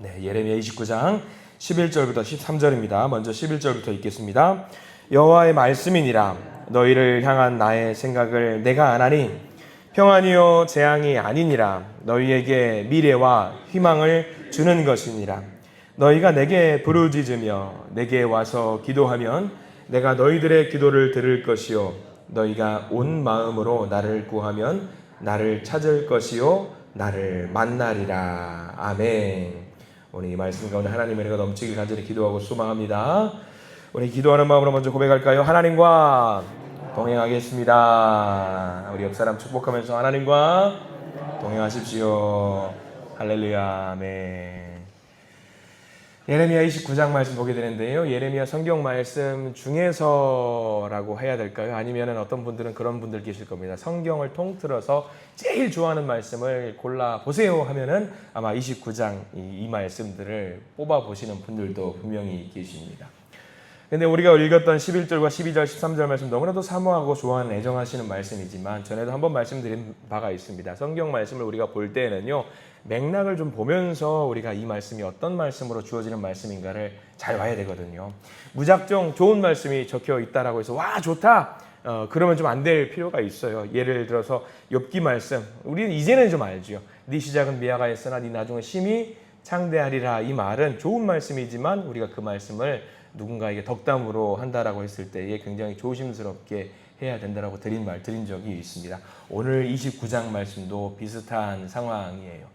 네, 예레미야 29장 11절부터 13절입니다. 먼저 11절부터 읽겠습니다. 여호와의 말씀이니라. 너희를 향한 나의 생각을 내가 아나니 평안이요 재앙이 아니니라. 너희에게 미래와 희망을 주는 것이니라. 너희가 내게 부르짖으며 내게 와서 기도하면 내가 너희들의 기도를 들을 것이요 너희가 온 마음으로 나를 구하면 나를 찾을 것이요 나를 만나리라. 아멘. 오늘 이 말씀 가운데 하나님의 은혜가 넘치길 간절히 기도하고 소망합니다. 우리 기도하는 마음으로 먼저 고백할까요? 하나님과 동행하겠습니다. 우리 옆 사람 축복하면서 하나님과 동행하십시오. 할렐루야. 아멘. 예레미야 29장 말씀 보게 되는데요. 예레미야 성경 말씀 중에서라고 해야 될까요? 아니면 어떤 분들은 그런 분들 계실 겁니다. 성경을 통틀어서 제일 좋아하는 말씀을 골라보세요 하면은 아마 29장 이 말씀들을 뽑아보시는 분들도 분명히 계십니다. 근데 우리가 읽었던 11절과 12절, 13절 말씀 너무나도 사모하고 좋아하는 애정하시는 말씀이지만 전에도 한번 말씀드린 바가 있습니다. 성경 말씀을 우리가 볼 때는요. 맥락을 좀 보면서 우리가 이 말씀이 어떤 말씀으로 주어지는 말씀인가를 잘 봐야 되거든요. 무작정 좋은 말씀이 적혀 있다라고 해서 와 좋다 그러면 좀 안 될 필요가 있어요. 예를 들어서 욥기 말씀 우리는 이제는 좀 알죠. 네 시작은 미화가 했으나 네 나중은 심히 창대하리라. 이 말은 좋은 말씀이지만 우리가 그 말씀을 누군가에게 덕담으로 한다라고 했을 때에 굉장히 조심스럽게 해야 된다라고 드린 적이 있습니다. 오늘 29장 말씀도 비슷한 상황이에요.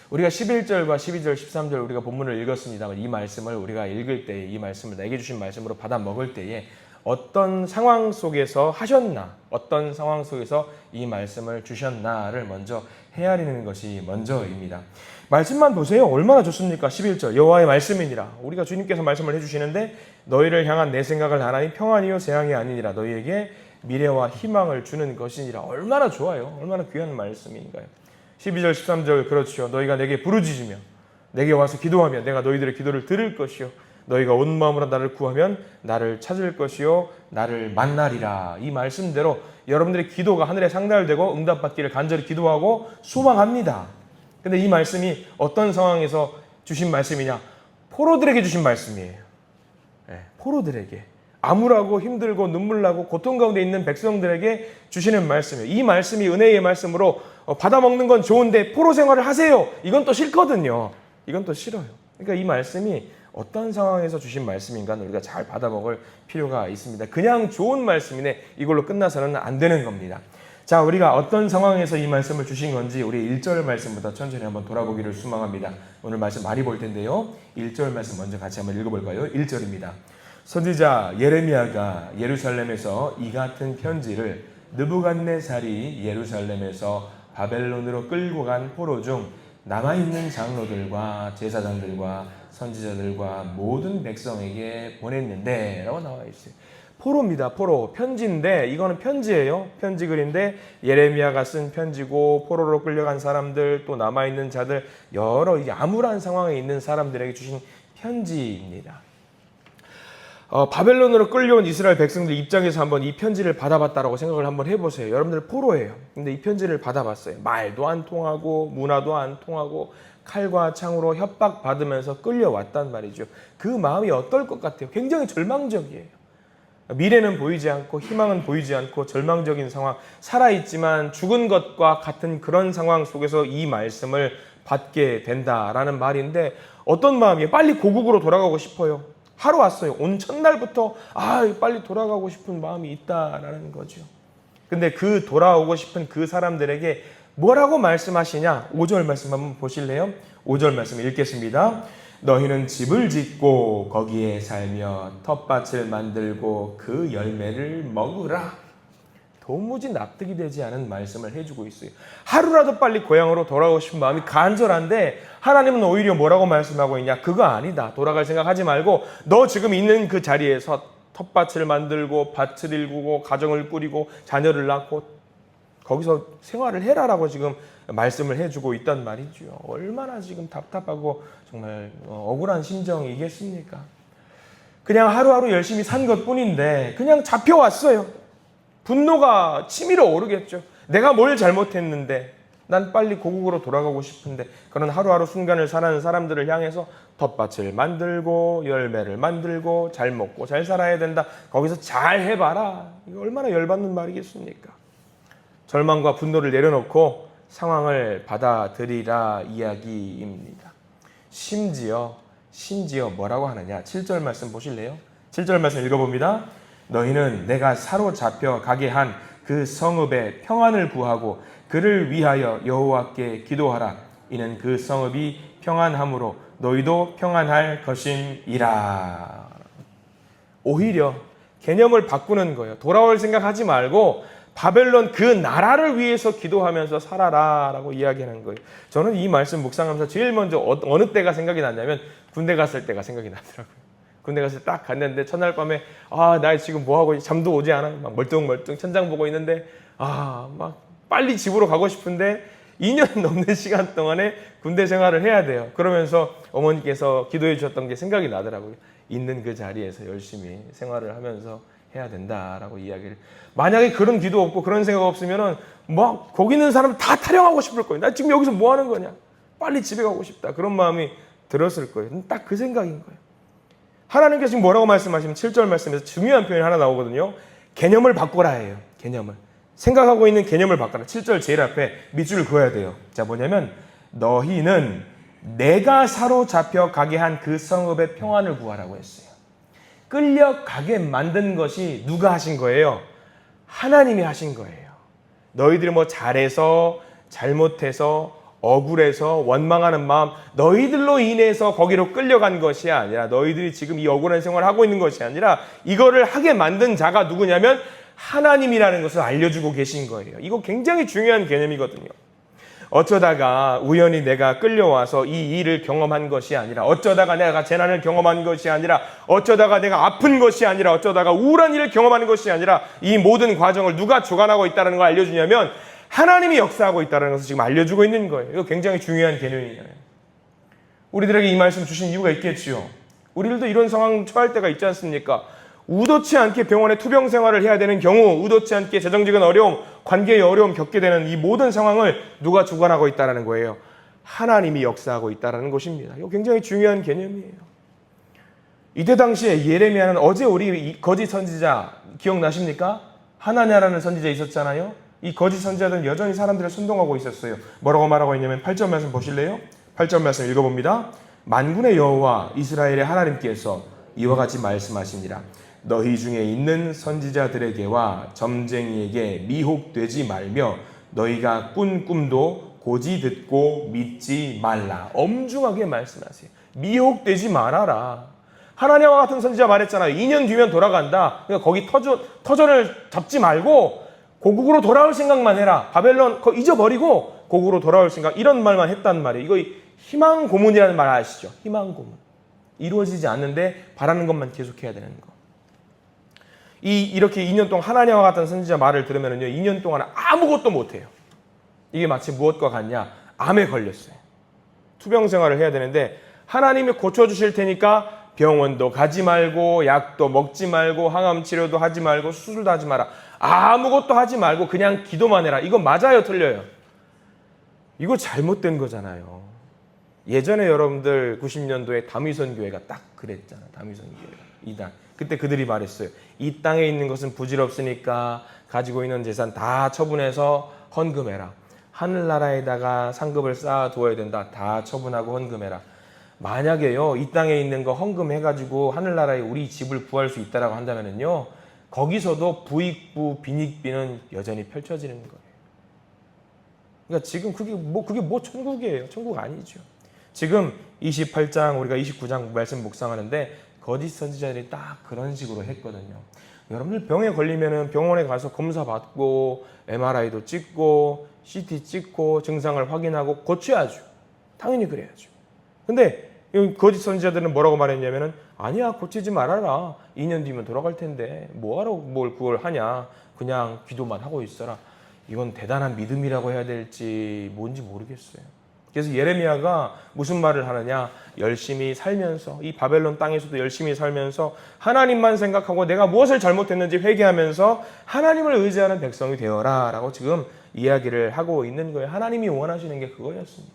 우리가 11절과 12절, 13절 우리가 본문을 읽었습니다만 이 말씀을 우리가 읽을 때 이 말씀을 내게 주신 말씀으로 받아 먹을 때에 어떤 상황 속에서 하셨나, 어떤 상황 속에서 이 말씀을 주셨나를 먼저 헤아리는 것이 먼저입니다. 말씀만 보세요. 얼마나 좋습니까? 11절 여호와의 말씀이니라. 우리가 주님께서 말씀을 해주시는데 너희를 향한 내 생각을 하나니 평안이요 재앙이 아니니라. 너희에게 미래와 희망을 주는 것이니라. 얼마나 좋아요. 얼마나 귀한 말씀인가요? 12절 13절 그렇죠. 너희가 내게 부르짖으며 내게 와서 기도하면 내가 너희들의 기도를 들을 것이요 너희가 온 마음으로 나를 구하면 나를 찾을 것이요 나를 만나리라. 이 말씀대로 여러분들의 기도가 하늘에 상달되고 응답받기를 간절히 기도하고 소망합니다. 근데 이 말씀이 어떤 상황에서 주신 말씀이냐? 포로들에게 주신 말씀이에요. 네, 포로들에게 암울하고 힘들고 눈물 나고 고통 가운데 있는 백성들에게 주시는 말씀이에요. 이 말씀이 은혜의 말씀으로 받아먹는 건 좋은데 포로 생활을 하세요. 이건 또 싫거든요. 이건 또 싫어요. 그러니까 이 말씀이 어떤 상황에서 주신 말씀인가는 우리가 잘 받아먹을 필요가 있습니다. 그냥 좋은 말씀이네 이걸로 끝나서는 안 되는 겁니다. 자, 우리가 어떤 상황에서 이 말씀을 주신 건지 우리 1절 말씀부터 천천히 한번 돌아보기를 소망합니다. 오늘 말씀 많이 볼 텐데요. 1절 말씀 먼저 같이 한번 읽어볼까요? 1절입니다. 선지자 예레미야가 예루살렘에서 이 같은 편지를 느부갓네살이 예루살렘에서 바벨론으로 끌고 간 포로 중 남아있는 장로들과 제사장들과 선지자들과 모든 백성에게 보냈는데 라고 나와 있어요. 포로입니다. 포로. 편지인데 이거는 편지예요. 편지 글인데 예레미야가 쓴 편지고 포로로 끌려간 사람들 또 남아있는 자들 여러 이게 암울한 상황에 있는 사람들에게 주신 편지입니다. 바벨론으로 끌려온 이스라엘 백성들 입장에서 한번 이 편지를 받아봤다라고 생각을 한번 해보세요. 여러분들 포로예요. 근데 이 편지를 받아봤어요. 말도 안 통하고 문화도 안 통하고 칼과 창으로 협박받으면서 끌려왔단 말이죠. 그 마음이 어떨 것 같아요? 굉장히 절망적이에요. 미래는 보이지 않고 희망은 보이지 않고 절망적인 상황, 살아있지만 죽은 것과 같은 그런 상황 속에서 이 말씀을 받게 된다라는 말인데 어떤 마음이에요? 빨리 고국으로 돌아가고 싶어요. 하루 왔어요. 온 첫날부터 빨리 돌아가고 싶은 마음이 있다라는 거죠. 근데 그 돌아오고 싶은 그 사람들에게 뭐라고 말씀하시냐? 5절 말씀 한번 보실래요? 5절 말씀 읽겠습니다. 너희는 집을 짓고 거기에 살며 텃밭을 만들고 그 열매를 먹으라. 도무지 납득이 되지 않은 말씀을 해주고 있어요. 하루라도 빨리 고향으로 돌아오고 싶은 마음이 간절한데 하나님은 오히려 뭐라고 말씀하고 있냐? 그거 아니다. 돌아갈 생각하지 말고 너 지금 있는 그 자리에서 텃밭을 만들고 밭을 일구고 가정을 꾸리고 자녀를 낳고 거기서 생활을 해라라고 지금 말씀을 해주고 있단 말이죠. 얼마나 지금 답답하고 정말 억울한 심정이겠습니까? 그냥 하루하루 열심히 산 것뿐인데 그냥 잡혀왔어요. 분노가 치밀어 오르겠죠. 내가 뭘 잘못했는데 난 빨리 고국으로 돌아가고 싶은데 그런 하루하루 순간을 사는 사람들을 향해서 텃밭을 만들고 열매를 만들고 잘 먹고 잘 살아야 된다. 거기서 잘 해봐라. 이거 얼마나 열받는 말이겠습니까? 절망과 분노를 내려놓고 상황을 받아들이라 이야기입니다. 심지어 뭐라고 하느냐? 7절 말씀 보실래요? 7절 말씀 읽어봅니다. 너희는 내가 사로잡혀 가게 한 그 성읍의 평안을 구하고 그를 위하여 여호와께 기도하라. 이는 그 성읍이 평안함으로 너희도 평안할 것임이라. 오히려 개념을 바꾸는 거예요. 돌아올 생각하지 말고 바벨론 그 나라를 위해서 기도하면서 살아라 라고 이야기하는 거예요. 저는 이 말씀 묵상하면서 제일 먼저 어느 때가 생각이 났냐면 군대 갔을 때가 생각이 나더라고요. 군대 갔을 때 딱 갔는데 첫날 밤에 나 지금 뭐하고 잠도 오지 않아. 막 멀뚱멀뚱 천장 보고 있는데 막 빨리 집으로 가고 싶은데 2년 넘는 시간 동안에 군대 생활을 해야 돼요. 그러면서 어머니께서 기도해 주셨던 게 생각이 나더라고요. 있는 그 자리에서 열심히 생활을 하면서 해야 된다라고 이야기를. 만약에 그런 기도 없고 그런 생각 없으면은 막 거기 있는 사람 다 타령하고 싶을 거예요. 나 지금 여기서 뭐 하는 거냐? 빨리 집에 가고 싶다. 그런 마음이 들었을 거예요. 딱 그 생각인 거예요. 하나님께서 지금 뭐라고 말씀하시면 7절 말씀에서 중요한 표현이 하나 나오거든요. 개념을 바꿔라 해요. 개념을. 생각하고 있는 개념을 바꿔라. 7절 제일 앞에 밑줄을 그어야 돼요. 자, 뭐냐면 너희는 내가 사로잡혀 가게 한 그 성읍의 평안을 구하라고 했어요. 끌려가게 만든 것이 누가 하신 거예요? 하나님이 하신 거예요. 너희들이 뭐 잘해서 잘못해서 억울해서 원망하는 마음, 너희들로 인해서 거기로 끌려간 것이 아니라, 너희들이 지금 이 억울한 생활을 하고 있는 것이 아니라 이거를 하게 만든 자가 누구냐면 하나님이라는 것을 알려주고 계신 거예요. 이거 굉장히 중요한 개념이거든요. 어쩌다가 우연히 내가 끌려와서 이 일을 경험한 것이 아니라, 어쩌다가 내가 재난을 경험한 것이 아니라, 어쩌다가 내가 아픈 것이 아니라, 어쩌다가 우울한 일을 경험하는 것이 아니라, 이 모든 과정을 누가 주관하고 있다는 걸 알려주냐면 하나님이 역사하고 있다는 것을 지금 알려주고 있는 거예요. 이거 굉장히 중요한 개념이에요. 우리들에게 이 말씀 주신 이유가 있겠지요. 우리들도 이런 상황 처할 때가 있지 않습니까? 의도치 않게 병원에 투병 생활을 해야 되는 경우, 의도치 않게 재정적인 어려움, 관계의 어려움 겪게 되는 이 모든 상황을 누가 주관하고 있다는 거예요? 하나님이 역사하고 있다는 것입니다. 이거 굉장히 중요한 개념이에요. 이때 당시에 예레미야는, 어제 우리 거짓 선지자 기억나십니까? 하나냐라는 선지자 있었잖아요. 이 거짓 선지자들은 여전히 사람들을 선동하고 있었어요. 뭐라고 말하고 있냐면 8절 말씀 보실래요? 8절 말씀 읽어봅니다. 만군의 여호와 이스라엘의 하나님께서 이와 같이 말씀하시니라. 너희 중에 있는 선지자들에게와 점쟁이에게 미혹되지 말며 너희가 꾼 꿈도 고지 듣고 믿지 말라. 엄중하게 말씀하세요. 미혹되지 말아라. 하나님과 같은 선지자 말했잖아요. 2년 뒤면 돌아간다. 그러니까 거기 터전을 잡지 말고 고국으로 돌아올 생각만 해라. 바벨론 그거 잊어버리고 고국으로 돌아올 생각, 이런 말만 했단 말이에요. 이거 희망 고문이라는 말 아시죠? 희망 고문. 이루어지지 않는데 바라는 것만 계속해야 되는 거. 이렇게 2년 동안 하나님과 같은 선지자 말을 들으면요, 2년 동안 아무것도 못해요. 이게 마치 무엇과 같냐? 암에 걸렸어요. 투병 생활을 해야 되는데 하나님이 고쳐주실 테니까 병원도 가지 말고 약도 먹지 말고 항암 치료도 하지 말고 수술도 하지 마라. 아무것도 하지 말고 그냥 기도만 해라. 이거 맞아요, 틀려요? 이거 잘못된 거잖아요. 예전에 여러분들 90년도에 담위선 교회가 딱 그랬잖아요. 담위선 교회가. 이단. 그때 그들이 말했어요. 이 땅에 있는 것은 부질없으니까 가지고 있는 재산 다 처분해서 헌금해라. 하늘나라에다가 상급을 쌓아두어야 된다. 다 처분하고 헌금해라. 만약에요, 이 땅에 있는 거 헌금해가지고 하늘나라에 우리 집을 구할 수 있다라고 한다면요, 거기서도 부익부, 빈익비는 여전히 펼쳐지는 거예요. 그러니까 지금 그게 뭐 천국이에요. 천국 아니죠. 지금 28장, 우리가 29장 말씀 묵상하는데 거짓 선지자들이 딱 그런 식으로 했거든요. 여러분들 병에 걸리면은 병원에 가서 검사 받고 MRI도 찍고 CT 찍고 증상을 확인하고 고쳐야죠. 당연히 그래야죠. 근데 거짓 선지자들은 뭐라고 말했냐면은, 아니야, 고치지 말아라. 2년 뒤면 돌아갈 텐데 뭐하러 그걸 하냐. 그냥 기도만 하고 있어라. 이건 대단한 믿음이라고 해야 될지 뭔지 모르겠어요. 그래서 예레미야가 무슨 말을 하느냐? 열심히 살면서, 이 바벨론 땅에서도 열심히 살면서 하나님만 생각하고 내가 무엇을 잘못했는지 회개하면서 하나님을 의지하는 백성이 되어라 라고 지금 이야기를 하고 있는 거예요. 하나님이 원하시는 게 그거였습니다.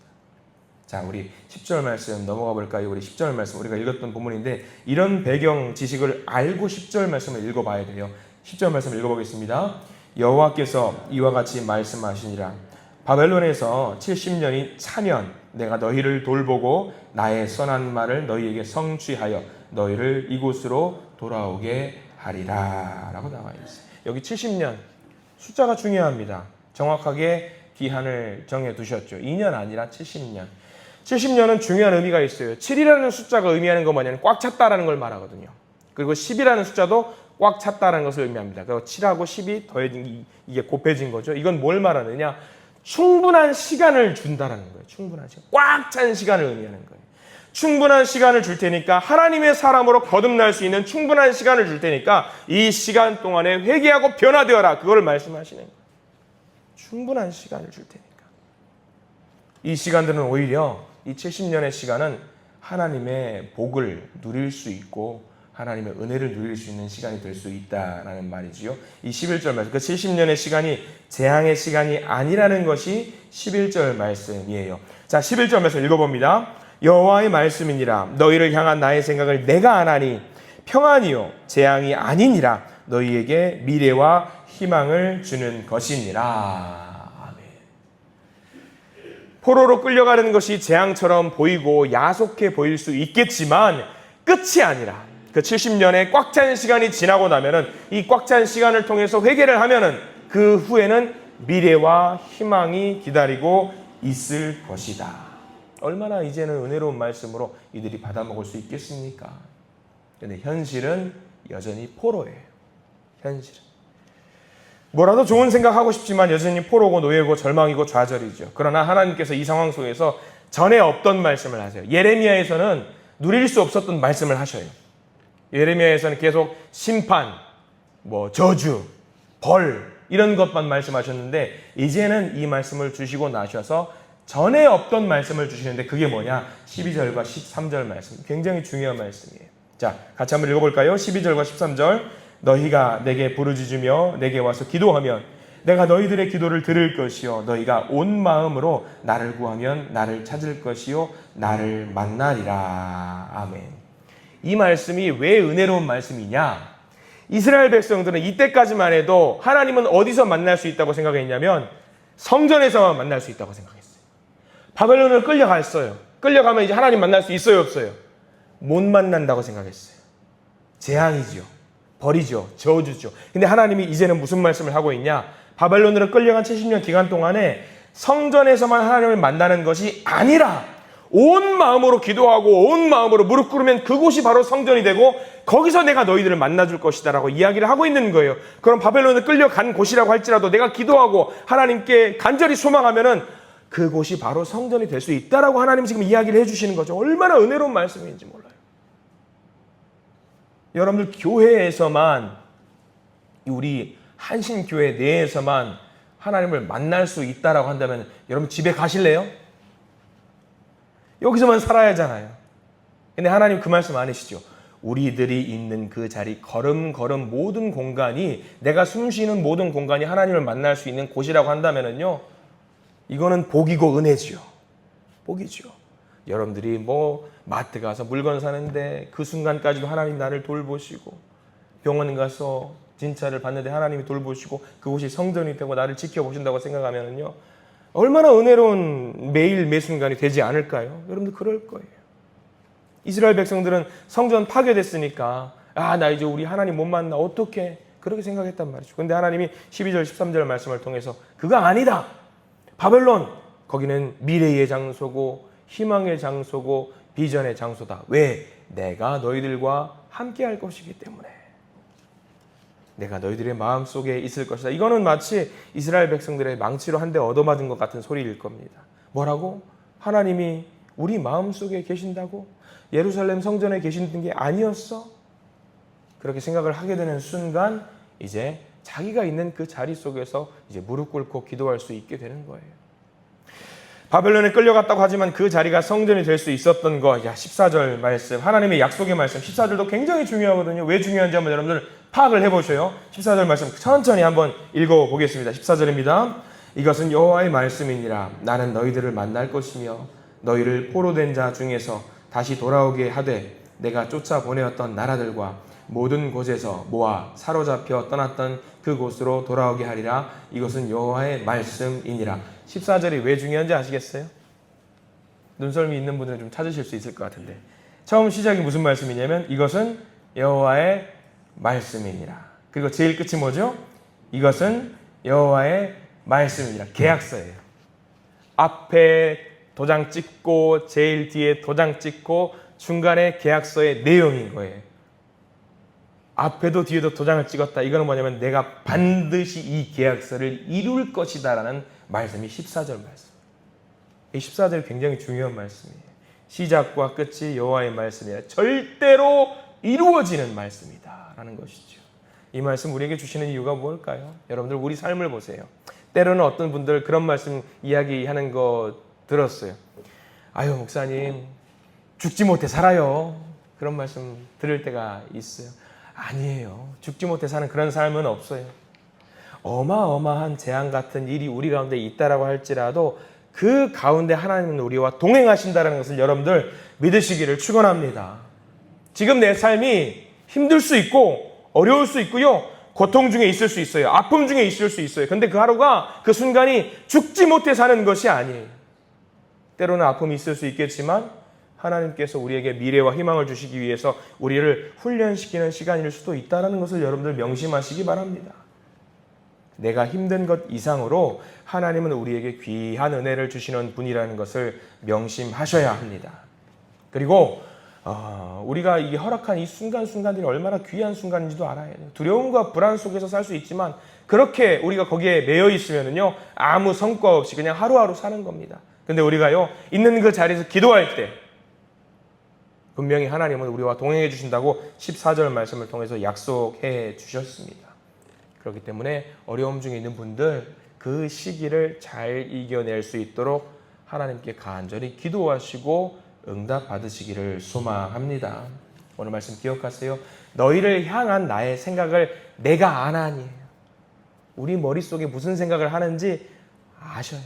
자, 우리 10절 말씀 넘어가 볼까요? 우리 10절 말씀 우리가 읽었던 본문인데 이런 배경 지식을 알고 10절 말씀을 읽어봐야 돼요. 10절 말씀 읽어보겠습니다. 여호와께서 이와 같이 말씀하시니라. 바벨론에서 70년이 차면 내가 너희를 돌보고 나의 선한 말을 너희에게 성취하여 너희를 이곳으로 돌아오게 하리라 라고 나와 있어요. 여기 70년 숫자가 중요합니다. 정확하게 기한을 정해 두셨죠. 2년 아니라 70년. 70년은 중요한 의미가 있어요. 7이라는 숫자가 의미하는 건 뭐냐면 꽉 찼다라는 걸 말하거든요. 그리고 10이라는 숫자도 꽉 찼다라는 것을 의미합니다. 그리고 7하고 10이 더해진 이게 곱해진 거죠. 이건 뭘 말하느냐? 충분한 시간을 준다라는 거예요. 충분한 시간. 꽉 찬 시간을 의미하는 거예요. 충분한 시간을 줄 테니까 하나님의 사람으로 거듭날 수 있는 충분한 시간을 줄 테니까 이 시간 동안에 회개하고 변화되어라. 그걸 말씀하시는 거예요. 충분한 시간을 줄 테니까. 이 시간들은 오히려 이 70년의 시간은 하나님의 복을 누릴 수 있고 하나님의 은혜를 누릴 수 있는 시간이 될 수 있다라는 말이지요. 이 11절 말씀, 그 70년의 시간이 재앙의 시간이 아니라는 것이 11절 말씀이에요. 자, 11절 말씀 읽어봅니다. 여호와의 말씀이니라. 너희를 향한 나의 생각을 내가 아나니 평안이요 재앙이 아니니라. 너희에게 미래와 희망을 주는 것이니라. 아멘. 포로로 끌려가는 것이 재앙처럼 보이고 야속해 보일 수 있겠지만 끝이 아니라 그 70년의 꽉 찬 시간이 지나고 나면은 이 꽉 찬 시간을 통해서 회개를 하면은 그 후에는 미래와 희망이 기다리고 있을 것이다. 얼마나 이제는 은혜로운 말씀으로 이들이 받아먹을 수 있겠습니까? 근데 현실은 여전히 포로예요. 현실은. 뭐라도 좋은 생각하고 싶지만 여전히 포로고 노예고 절망이고 좌절이죠. 그러나 하나님께서 이 상황 속에서 전에 없던 말씀을 하세요. 예레미야에서는 누릴 수 없었던 말씀을 하셔요. 예레미야에서는 계속 심판, 저주, 벌 이런 것만 말씀하셨는데 이제는 이 말씀을 주시고 나셔서 전에 없던 말씀을 주시는데 그게 뭐냐? 12절과 13절 말씀. 굉장히 중요한 말씀이에요. 자, 같이 한번 읽어볼까요? 12절과 13절. 너희가 내게 부르짖으며 내게 와서 기도하면 내가 너희들의 기도를 들을 것이요 너희가 온 마음으로 나를 구하면 나를 찾을 것이요 나를 만나리라. 아멘. 이 말씀이 왜 은혜로운 말씀이냐? 이스라엘 백성들은 이때까지만 해도 하나님은 어디서 만날 수 있다고 생각했냐면 성전에서만 만날 수 있다고 생각했어요. 바벨론을 끌려갔어요. 끌려가면 이제 하나님 만날 수 있어요, 없어요? 못 만난다고 생각했어요. 재앙이죠. 벌이죠. 저주죠. 근데 하나님이 이제는 무슨 말씀을 하고 있냐? 바벨론으로 끌려간 70년 기간 동안에 성전에서만 하나님을 만나는 것이 아니라 온 마음으로 기도하고 온 마음으로 무릎 꿇으면 그곳이 바로 성전이 되고 거기서 내가 너희들을 만나줄 것이다 라고 이야기를 하고 있는 거예요. 그럼 바벨론을 끌려간 곳이라고 할지라도 내가 기도하고 하나님께 간절히 소망하면은 그곳이 바로 성전이 될 수 있다라고 하나님 지금 이야기를 해주시는 거죠. 얼마나 은혜로운 말씀인지 몰라요. 여러분들 교회에서만 우리 한신교회 내에서만 하나님을 만날 수 있다라고 한다면 여러분 집에 가실래요? 여기서만 살아야 하잖아요. 근데 하나님 그 말씀 아니시죠? 우리들이 있는 그 자리 걸음걸음 모든 공간이 내가 숨쉬는 모든 공간이 하나님을 만날 수 있는 곳이라고 한다면은요. 이거는 복이고 은혜지요. 복이죠. 여러분들이 마트 가서 물건 사는데 그 순간까지도 하나님 나를 돌보시고 병원 가서 진찰을 받는데 하나님이 돌보시고 그곳이 성전이 되고 나를 지켜보신다고 생각하면은요. 얼마나 은혜로운 매일 매 순간이 되지 않을까요? 여러분들 그럴 거예요. 이스라엘 백성들은 성전 파괴됐으니까 나 이제 우리 하나님 못 만나 어떡해 그렇게 생각했단 말이죠. 근데 하나님이 12절 13절 말씀을 통해서 그거 아니다. 바벨론 거기는 미래의 장소고 희망의 장소고 비전의 장소다. 왜? 내가 너희들과 함께 할 것이기 때문에. 내가 너희들의 마음속에 있을 것이다. 이거는 마치 이스라엘 백성들의 망치로 한 대 얻어맞은 것 같은 소리일 겁니다. 뭐라고? 하나님이 우리 마음속에 계신다고? 예루살렘 성전에 계시는 게 아니었어? 그렇게 생각을 하게 되는 순간 이제 자기가 있는 그 자리 속에서 이제 무릎 꿇고 기도할 수 있게 되는 거예요. 바벨론에 끌려갔다고 하지만 그 자리가 성전이 될 수 있었던 거. 14절 말씀, 하나님의 약속의 말씀. 14절도 굉장히 중요하거든요. 왜 중요한지 한번 여러분들 파악을 해보셔요. 14절 말씀 천천히 한번 읽어보겠습니다. 14절입니다. 이것은 여호와의 말씀이니라. 나는 너희들을 만날 것이며 너희를 포로된 자 중에서 다시 돌아오게 하되 내가 쫓아보내었던 나라들과 모든 곳에서 모아 사로잡혀 떠났던 그곳으로 돌아오게 하리라. 이것은 여호와의 말씀이니라. 14절이 왜 중요한지 아시겠어요? 눈썰미 있는 분들은 좀 찾으실 수 있을 것 같은데, 처음 시작이 무슨 말씀이냐면 이것은 여호와의 말씀이니라. 그리고 제일 끝이 뭐죠? 이것은 여호와의 말씀이니라. 계약서예요. 앞에 도장 찍고 제일 뒤에 도장 찍고 중간에 계약서의 내용인 거예요. 앞에도 뒤에도 도장을 찍었다. 이거는 뭐냐면 내가 반드시 이 계약서를 이룰 것이다 라는 말씀이 14절 말씀. 이 14절이 굉장히 중요한 말씀이에요. 시작과 끝이 여호와의 말씀이라. 절대로 이루어지는 말씀이다 라는 것이죠. 이 말씀 우리에게 주시는 이유가 뭘까요? 여러분들 우리 삶을 보세요. 때로는 어떤 분들 그런 말씀 이야기하는 거 들었어요. 아유 목사님 죽지 못해 살아요. 그런 말씀 들을 때가 있어요. 아니에요. 죽지 못해 사는 그런 삶은 없어요. 어마어마한 재앙 같은 일이 우리 가운데 있다라고 할지라도 그 가운데 하나님은 우리와 동행하신다는 것을 여러분들 믿으시기를 축원합니다. 지금 내 삶이 힘들 수 있고 어려울 수 있고요. 고통 중에 있을 수 있어요. 아픔 중에 있을 수 있어요. 근데 그 하루가, 그 순간이 죽지 못해 사는 것이 아니에요. 때로는 아픔이 있을 수 있겠지만 하나님께서 우리에게 미래와 희망을 주시기 위해서 우리를 훈련시키는 시간일 수도 있다는 것을 여러분들 명심하시기 바랍니다. 내가 힘든 것 이상으로 하나님은 우리에게 귀한 은혜를 주시는 분이라는 것을 명심하셔야 합니다. 그리고 우리가 이 허락한 이 순간순간들이 얼마나 귀한 순간인지도 알아야 돼요. 두려움과 불안 속에서 살 수 있지만 그렇게 우리가 거기에 매여 있으면요 아무 성과 없이 그냥 하루하루 사는 겁니다. 근데 우리가요 있는 그 자리에서 기도할 때 분명히 하나님은 우리와 동행해 주신다고 14절 말씀을 통해서 약속해 주셨습니다. 그렇기 때문에 어려움 중에 있는 분들 그 시기를 잘 이겨낼 수 있도록 하나님께 간절히 기도하시고 응답 받으시기를 소망합니다. 오늘 말씀 기억하세요. 너희를 향한 나의 생각을 내가 아나니. 우리 머릿속에 무슨 생각을 하는지 아셔요.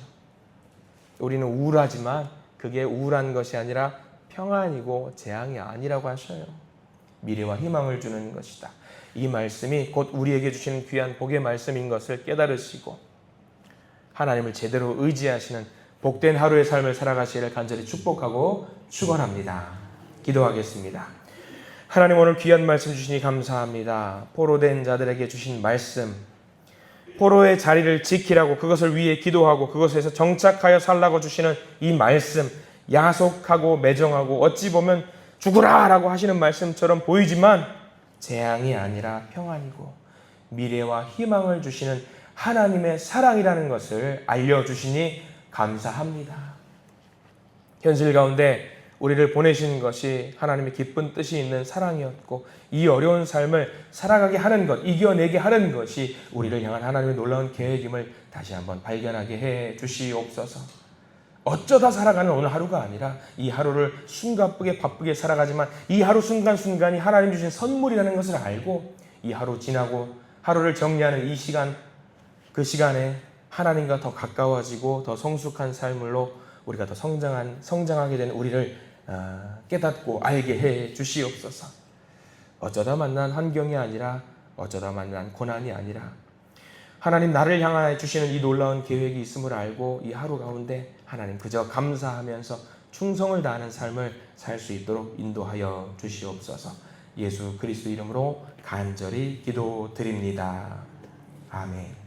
우리는 우울하지만 그게 우울한 것이 아니라 평안이고 재앙이 아니라고 하셔요. 미래와 희망을 주는 것이다. 이 말씀이 곧 우리에게 주시는 귀한 복의 말씀인 것을 깨달으시고 하나님을 제대로 의지하시는 복된 하루의 삶을 살아가시기를 간절히 축복하고 축원합니다. 기도하겠습니다. 하나님 오늘 귀한 말씀 주시니 감사합니다. 포로된 자들에게 주신 말씀, 포로의 자리를 지키라고 그것을 위해 기도하고 그것에서 정착하여 살라고 주시는 이 말씀, 야속하고 매정하고 어찌 보면 죽으라라고 하시는 말씀처럼 보이지만 재앙이 아니라 평안이고 미래와 희망을 주시는 하나님의 사랑이라는 것을 알려주시니 감사합니다. 현실 가운데 우리를 보내신 것이 하나님의 기쁜 뜻이 있는 사랑이었고 이 어려운 삶을 살아가게 하는 것, 이겨내게 하는 것이 우리를 향한 하나님의 놀라운 계획임을 다시 한번 발견하게 해 주시옵소서. 어쩌다 살아가는 오늘 하루가 아니라 이 하루를 숨가쁘게 바쁘게 살아가지만 이 하루 순간순간이 하나님 주신 선물이라는 것을 알고 이 하루 지나고 하루를 정리하는 이 시간, 그 시간에 하나님과 더 가까워지고 더 성숙한 삶으로 우리가 더 성장하게 되는 우리를 깨닫고 알게 해 주시옵소서. 어쩌다 만난 환경이 아니라 어쩌다 만난 고난이 아니라 하나님 나를 향하여 주시는 이 놀라운 계획이 있음을 알고 이 하루 가운데 하나님 그저 감사하면서 충성을 다하는 삶을 살 수 있도록 인도하여 주시옵소서. 예수 그리스도 이름으로 간절히 기도드립니다. 아멘.